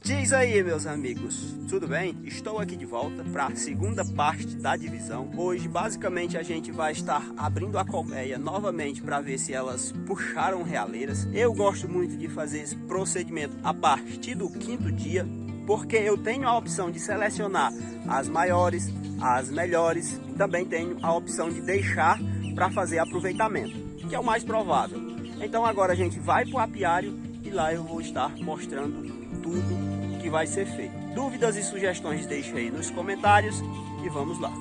Diz aí, meus amigos, tudo bem? Estou aqui de volta para a segunda parte da divisão. Hoje, basicamente, a gente vai estar abrindo a colmeia novamente para ver se elas puxaram realeiras. Eu gosto muito de fazer esse procedimento a partir do 5º dia, porque eu tenho a opção de selecionar as maiores, as melhores, e também tenho a opção de deixar para fazer aproveitamento, que é o mais provável. Então agora a gente vai para o apiário e lá eu vou estar mostrando tudo que vai ser feito. Dúvidas e sugestões deixe aí nos comentários e vamos lá.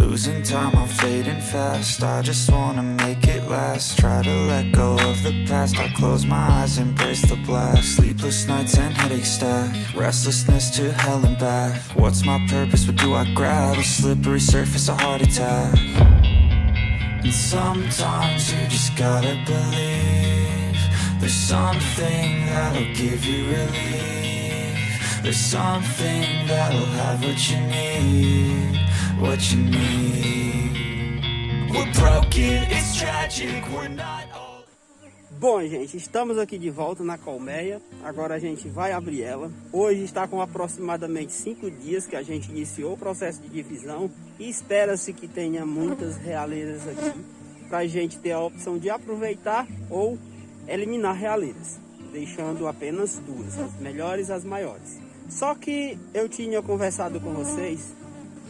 Losing time, I'm fading fast. I just wanna make it last. Try to let go of the past. I close my eyes, embrace the blast. Sleepless nights and headaches stack. Restlessness to hell and back. What's my purpose? What do I grab? A slippery surface, a heart attack. And sometimes you just gotta believe there's something that'll give you relief. There's something that'll have what you need. What you need. We're broken, it's tragic, we're not all... Bom, gente, estamos aqui de volta na colmeia. Agora a gente vai abrir ela. Hoje está com aproximadamente 5 dias que a gente iniciou o processo de divisão e espera-se que tenha muitas realeiras aqui para a gente ter a opção de aproveitar ou eliminar realeiras, deixando apenas duas, as melhores e as maiores. Só que eu tinha conversado com vocês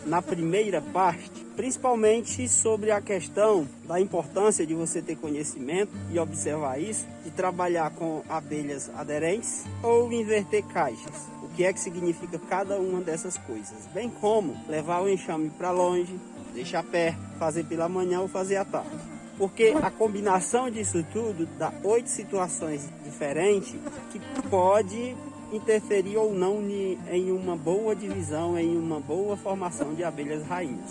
na primeira parte, principalmente sobre a questão da importância de você ter conhecimento e observar isso, de trabalhar com abelhas aderentes ou inverter caixas. O que é que significa cada uma dessas coisas, bem como levar o enxame para longe, deixar perto, fazer pela manhã ou fazer à tarde. Porque a combinação disso tudo dá 8 situações diferentes que pode interferir ou não em uma boa divisão, em uma boa formação de abelhas rainhas.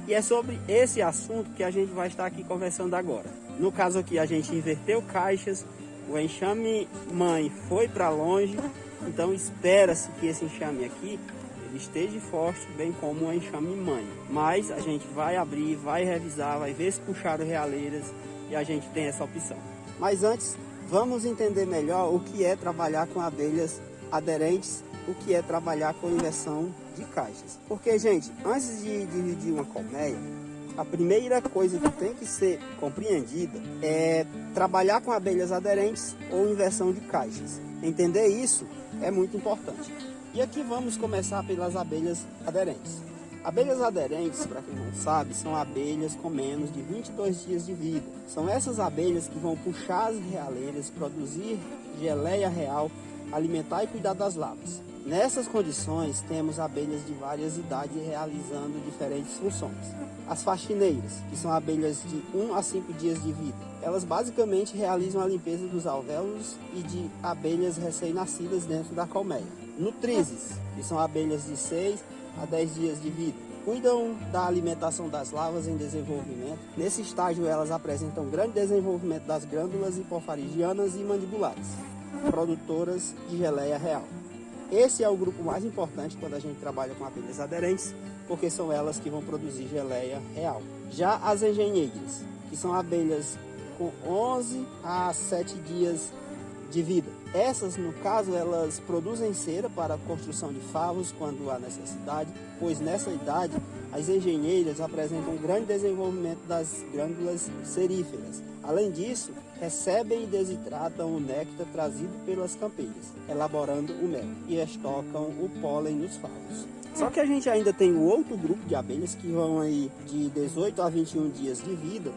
E é sobre esse assunto que a gente vai estar aqui conversando agora. No caso aqui a gente inverteu caixas, o enxame mãe foi para longe, então espera-se que esse enxame aqui ele esteja forte, bem como o enxame mãe. Mas a gente vai abrir, vai revisar, vai ver se puxaram realeiras e a gente tem essa opção. Mas antes, vamos entender melhor o que é trabalhar com abelhas aderentes, o que é trabalhar com inversão de caixas. Porque, gente, antes de dividir uma colmeia, a primeira coisa que tem que ser compreendida é trabalhar com abelhas aderentes ou inversão de caixas. Entender isso é muito importante. E aqui vamos começar pelas abelhas aderentes. Abelhas aderentes, para quem não sabe, são abelhas com menos de 22 dias de vida. São essas abelhas que vão puxar as realeiras, produzir geleia real, alimentar e cuidar das larvas. Nessas condições, temos abelhas de várias idades realizando diferentes funções. As faxineiras, que são abelhas de 1 a 5 dias de vida. Elas basicamente realizam a limpeza dos alvéolos e de abelhas recém-nascidas dentro da colmeia. Nutrizes, que são abelhas de 6 a 10 dias de vida. Cuidam da alimentação das larvas em desenvolvimento. Nesse estágio, elas apresentam grande desenvolvimento das glândulas hipofaringianas e mandibulares, produtoras de geleia real. Esse é o grupo mais importante quando a gente trabalha com abelhas aderentes, porque são elas que vão produzir geleia real. Já as engenheiras, que são abelhas com 11 a 7 dias de vida. Essas, no caso, elas produzem cera para a construção de favos quando há necessidade, pois nessa idade as engenheiras apresentam um grande desenvolvimento das glândulas seríferas. Além disso, recebem e desidratam o néctar trazido pelas campeiras, elaborando o mel, e estocam o pólen nos favos. Só que a gente ainda tem um outro grupo de abelhas que vão aí de 18 a 21 dias de vida,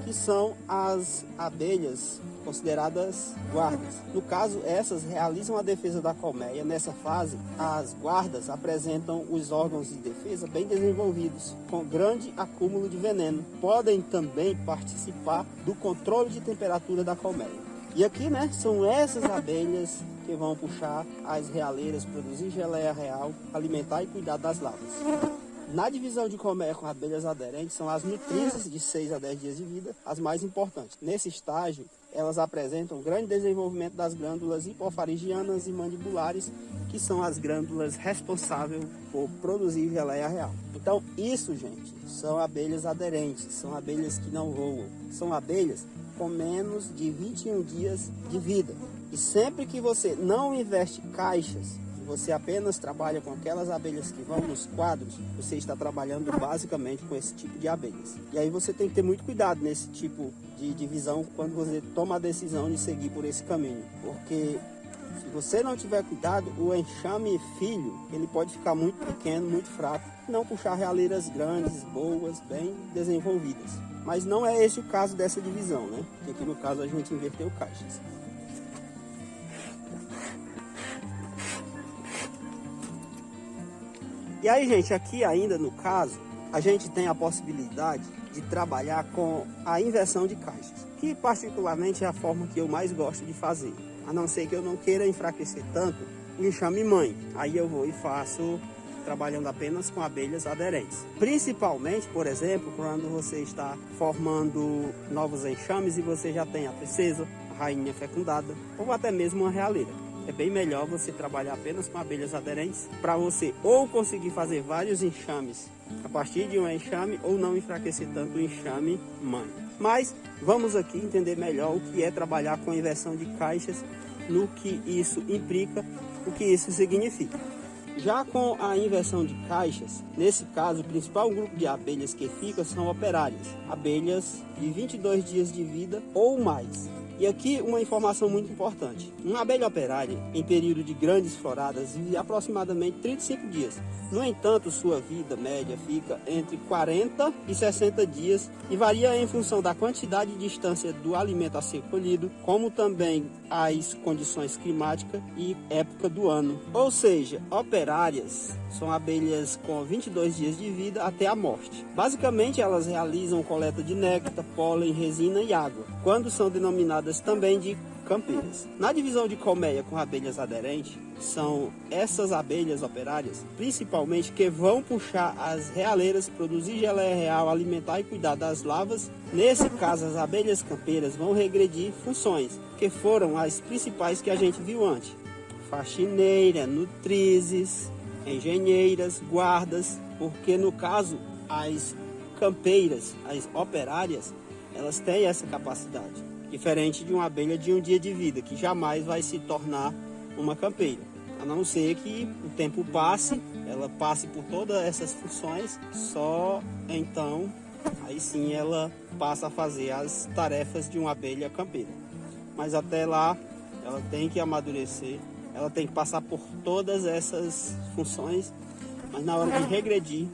que são as abelhas consideradas guardas. No caso, essas realizam a defesa da colmeia. Nessa fase, as guardas apresentam os órgãos de defesa bem desenvolvidos, com grande acúmulo de veneno. Podem também participar do controle de temperatura da colmeia. E aqui, né, são essas abelhas que vão puxar as realeiras, produzir geleia real, alimentar e cuidar das larvas. Na divisão de colmeia com abelhas aderentes, são as nutrizes de 6 a 10 dias de vida, as mais importantes. Nesse estágio, elas apresentam grande desenvolvimento das glândulas hipofaringianas e mandibulares, que são as glândulas responsáveis por produzir geleia real. Então, isso, gente, são abelhas aderentes, são abelhas que não voam, são abelhas com menos de 21 dias de vida. E sempre que você não investe caixas, você apenas trabalha com aquelas abelhas que vão nos quadros, você está trabalhando basicamente com esse tipo de abelhas. E aí você tem que ter muito cuidado nesse tipo de divisão quando você toma a decisão de seguir por esse caminho. Porque se você não tiver cuidado, o enxame filho, ele pode ficar muito pequeno, muito fraco, não puxar realeiras grandes, boas, bem desenvolvidas. Mas não é esse o caso dessa divisão, né? Porque aqui no caso a gente inverteu caixas. E aí, gente, aqui ainda no caso, a gente tem a possibilidade de trabalhar com a inversão de caixas, que particularmente é a forma que eu mais gosto de fazer, a não ser que eu não queira enfraquecer tanto o enxame mãe. Aí eu vou e faço trabalhando apenas com abelhas aderentes. Principalmente, por exemplo, quando você está formando novos enxames e você já tem a princesa, a rainha fecundada ou até mesmo uma realeira. É bem melhor você trabalhar apenas com abelhas aderentes para você ou conseguir fazer vários enxames a partir de um enxame ou não enfraquecer tanto o enxame mãe. Mas vamos aqui entender melhor o que é trabalhar com inversão de caixas, no que isso implica, o que isso significa. Já com a inversão de caixas, nesse caso, o principal grupo de abelhas que fica são operárias, abelhas de 22 dias de vida ou mais. E aqui uma informação muito importante. Uma abelha operária, em período de grandes floradas, vive aproximadamente 35 dias. No entanto, sua vida média fica entre 40 e 60 dias e varia em função da quantidade e distância do alimento a ser colhido, como também as condições climáticas e época do ano. Ou seja, operárias são abelhas com 22 dias de vida até a morte. Basicamente, elas realizam coleta de néctar, pólen, resina e água, quando são denominadas também de campeiras. Na divisão de colmeia com abelhas aderentes, são essas abelhas operárias, principalmente, que vão puxar as realeiras, produzir geleia real, alimentar e cuidar das larvas. Nesse caso, as abelhas campeiras vão regredir funções, que foram as principais que a gente viu antes: faxineira, nutrizes, engenheiras, guardas, porque no caso, as campeiras, as operárias, elas têm essa capacidade. Diferente de uma abelha de um dia de vida, que jamais vai se tornar uma campeira. A não ser que o tempo passe, ela passe por todas essas funções, só então, aí sim ela passa a fazer as tarefas de uma abelha campeira. Mas até lá, ela tem que amadurecer, ela tem que passar por todas essas funções, mas na hora de regredir,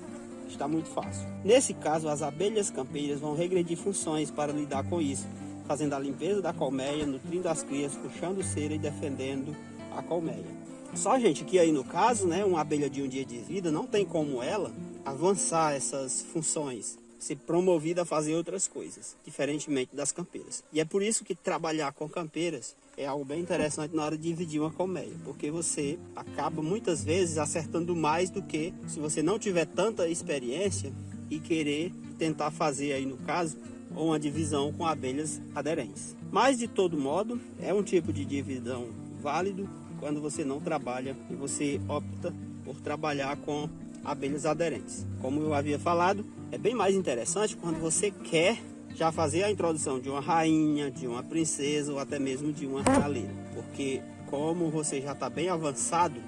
está muito fácil. Nesse caso, as abelhas campeiras vão regredir funções para lidar com isso, fazendo a limpeza da colmeia, nutrindo as crias, puxando cera e defendendo a colmeia. Só, gente, que aí no caso, né, uma abelha de um dia de vida não tem como ela avançar essas funções, ser promovida a fazer outras coisas, diferentemente das campeiras. E é por isso que trabalhar com campeiras é algo bem interessante na hora de dividir uma colmeia, porque você acaba muitas vezes acertando mais do que se você não tiver tanta experiência e querer tentar fazer aí no caso ou uma divisão com abelhas aderentes. Mas de todo modo, é um tipo de divisão válido quando você não trabalha e você opta por trabalhar com abelhas aderentes. Como eu havia falado, é bem mais interessante quando você quer já fazer a introdução de uma rainha, de uma princesa ou até mesmo de uma realeira. Porque como você já está bem avançado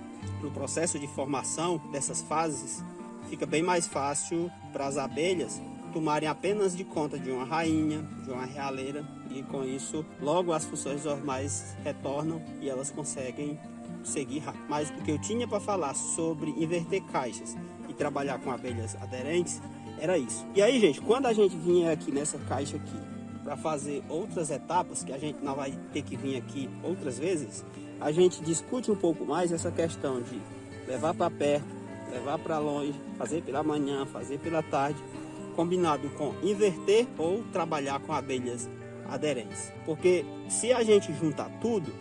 no processo de formação dessas fases, fica bem mais fácil para as abelhas tomarem apenas de conta de uma rainha, de uma realeira, e com isso logo as funções normais retornam e elas conseguem seguir rápido. Mas o que eu tinha para falar sobre inverter caixas e trabalhar com abelhas aderentes era isso. E aí, gente, quando a gente vinha aqui nessa caixa aqui para fazer outras etapas, que a gente não vai ter que vir aqui outras vezes, a gente discute um pouco mais essa questão de levar para perto, levar para longe, fazer pela manhã, fazer pela tarde, combinado com inverter ou trabalhar com abelhas aderentes. Porque se a gente juntar tudo,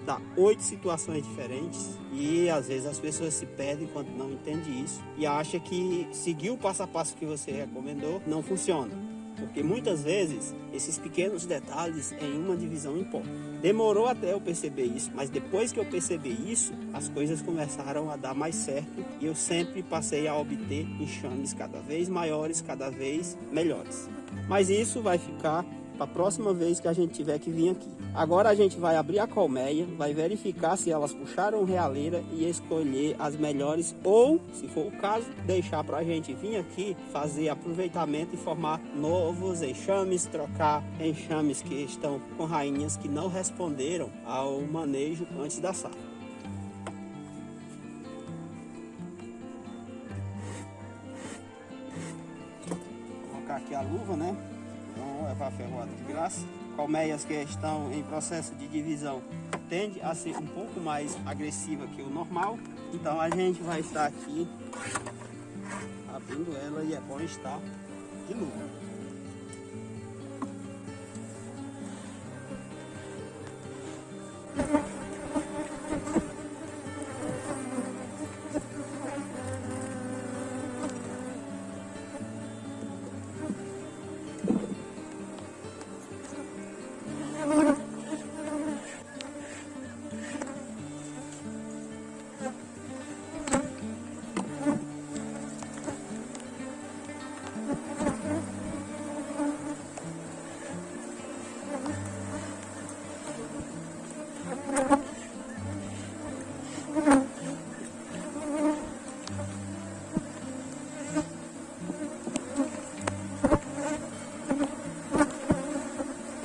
dá 8 situações diferentes e às vezes as pessoas se perdem quando não entendem isso e acham que seguir o passo a passo que você recomendou não funciona. Porque muitas vezes esses pequenos detalhes em uma divisão importam. Demorou até eu perceber isso, mas depois que eu percebi isso, as coisas começaram a dar mais certo e eu sempre passei a obter enxames cada vez maiores, cada vez melhores. Mas isso vai ficar para a próxima vez que a gente tiver que vir aqui. Agora a gente vai abrir a colmeia, vai verificar se elas puxaram realeira e escolher as melhores ou, se for o caso, deixar para a gente vir aqui fazer aproveitamento e formar novos enxames, trocar enxames que estão com rainhas que não responderam ao manejo antes da safra. Vou colocar aqui a luva, né? Não levar ferroada de graça. Colmeias que estão em processo de divisão tende a ser um pouco mais agressiva que o normal. Então a gente vai estar aqui abrindo ela e é bom estar de luva.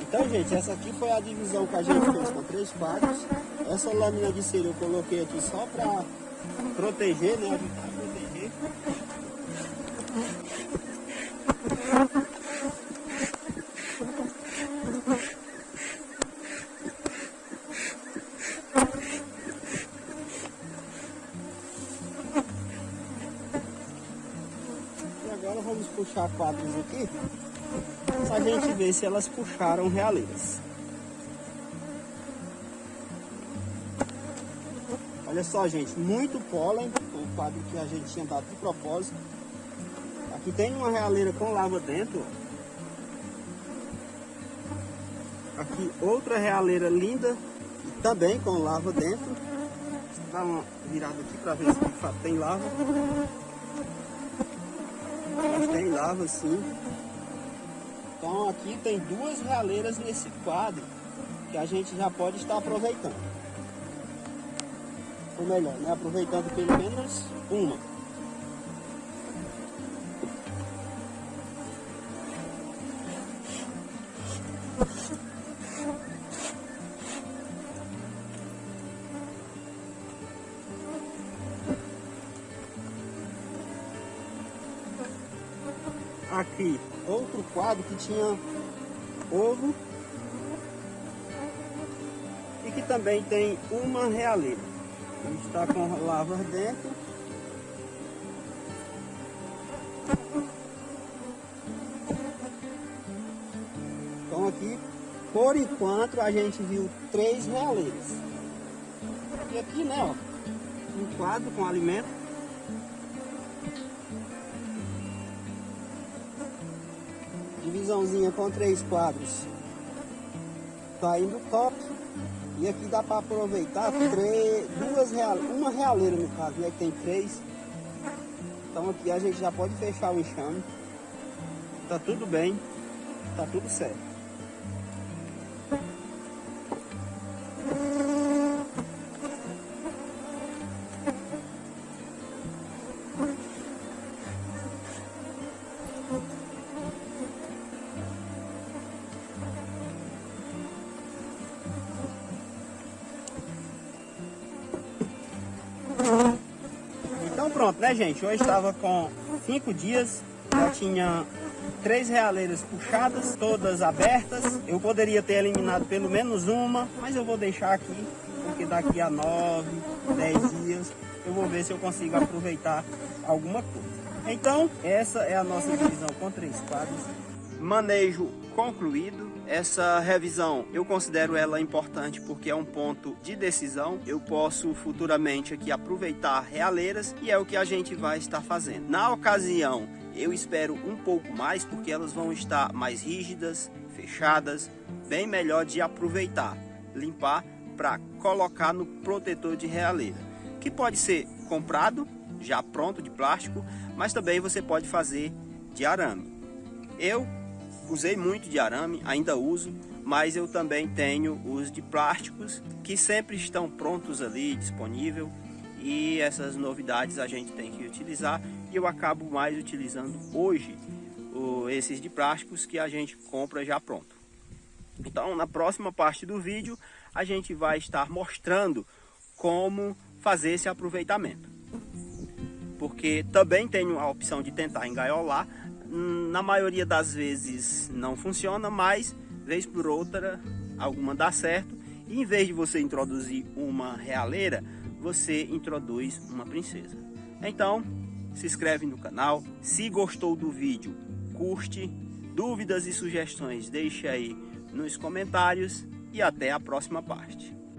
Então, gente, essa aqui foi a divisão que a gente fez com 3 quadros. Essa lâmina de cera eu coloquei aqui só para proteger, né? Evitar proteger. E agora vamos puxar quadros aqui, para a gente ver se elas puxaram realeiras. Olha só, gente, muito pólen, o quadro que a gente tinha dado de propósito. Aqui tem uma realeira com lava dentro. Aqui outra realeira linda, também com lava dentro. Vou dar uma virada aqui para ver se de fato tem lava. Mas tem lava sim. Então aqui tem 2 realeiras nesse quadro que a gente já pode estar aproveitando. Ou melhor, né? Aproveitando pelo menos uma. Aqui outro quadro que tinha ovo e que também tem uma realeira. Está com lava dentro. Então aqui, por enquanto, a gente viu 3 realeiras. E aqui, né, ó, um quadro com alimento. Divisãozinha com 3 quadros. Tá indo top. E aqui dá para aproveitar uma realeira no caso, né? Que tem 3. Então aqui a gente já pode fechar o enxame. Tá tudo bem, tá tudo certo. Então pronto, né, gente? Hoje estava com 5 dias, já tinha 3 realeiras puxadas, todas abertas. Eu poderia ter eliminado pelo menos uma, mas eu vou deixar aqui, porque daqui a 9, 10 dias eu vou ver se eu consigo aproveitar alguma coisa. Então, essa é a nossa divisão com 3 quadros. manejo concluído. Essa revisão eu considero ela importante porque é um ponto de decisão. Eu posso futuramente aqui aproveitar realeiras e é o que a gente vai estar fazendo. Na ocasião eu espero um pouco mais porque elas vão estar mais rígidas, fechadas, bem melhor de aproveitar, limpar para colocar no protetor de realeira, que pode ser comprado já pronto de plástico, mas também você pode fazer de arame. Eu usei muito de arame, ainda uso, mas eu também tenho os de plásticos que sempre estão prontos ali, disponível, e essas novidades a gente tem que utilizar e eu acabo mais utilizando hoje esses de plásticos que a gente compra já pronto. Então, na próxima parte do vídeo a gente vai estar mostrando como fazer esse aproveitamento, porque também tenho a opção de tentar engaiolar. Na maioria das vezes não funciona, mas vez por outra alguma dá certo, e em vez de você introduzir uma realeira, você introduz uma princesa. Então se inscreve no canal, se gostou do vídeo curte, dúvidas e sugestões deixe aí nos comentários e até a próxima parte.